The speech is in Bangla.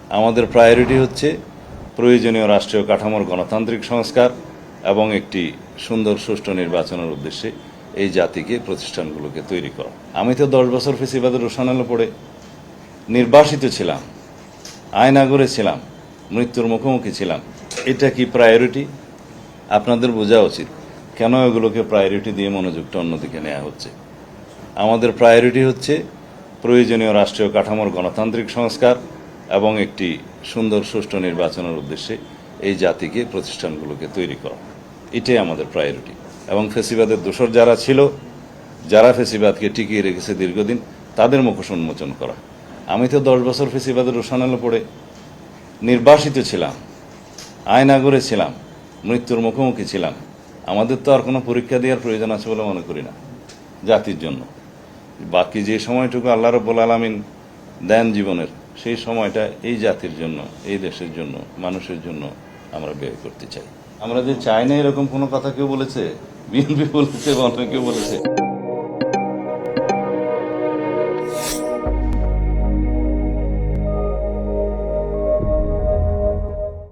আমাদের প্রায়োরিটি হচ্ছে প্রয়োজনীয় রাষ্ট্রীয় কাঠামোর গণতান্ত্রিক সংস্কার এবং একটি সুন্দর সুষ্ঠু নির্বাচনের উদ্দেশ্যে এই জাতিকে প্রতিষ্ঠানগুলোকে তৈরি করা। আমি তো 10 বছর ফেসিবাদের রোশানলে পড়ে নির্বাসিত ছিলাম, আয়নাগরে ছিলাম, মৃত্যুর মুখোমুখি ছিলাম। এটা কি প্রায়োরিটি? আপনাদের বোঝা উচিত কেন এগুলোকে প্রায়োরিটি দিয়ে মনোযোগটা অন্যদিকে নেওয়া হচ্ছে। আমাদের প্রায়োরিটি হচ্ছে প্রয়োজনীয় রাষ্ট্রীয় কাঠামোর গণতান্ত্রিক সংস্কার এবং একটি সুন্দর সুষ্ঠু নির্বাচনের উদ্দেশ্যে এই জাতিকে প্রতিষ্ঠানগুলোকে তৈরি করা। এটাই আমাদের প্রায়োরিটি। এবং ফেসিবাদের দোসর যারা ছিল, যারা ফেসিবাদকে টিকিয়ে রেখেছে দীর্ঘদিন, তাদের মুখোশ উন্মোচন করা। আমি তো 10 বছর ফেসিবাদের রোশানলে পড়ে নির্বাসিত ছিলাম, আয়নাগরে ছিলাম, মৃত্যুর মুখোমুখি ছিলাম। আমাদের তো আর কোনো পরীক্ষা দেওয়ার প্রয়োজন আছে বলে মনে করি না জাতির জন্য। বাকি যে সময়টুকু আল্লাহ রাব্বুল আলামিন দেন জীবনের, সেই সময়টা এই জাতির জন্য, এই দেশের জন্য, মানুষের জন্য আমরা ব্যয় করতে চাই। আমরা যে চাই না এরকম কোনো কথা কেউ বলেছে? বিএনপি বলেছে বা অন্য কেউ বলেছে?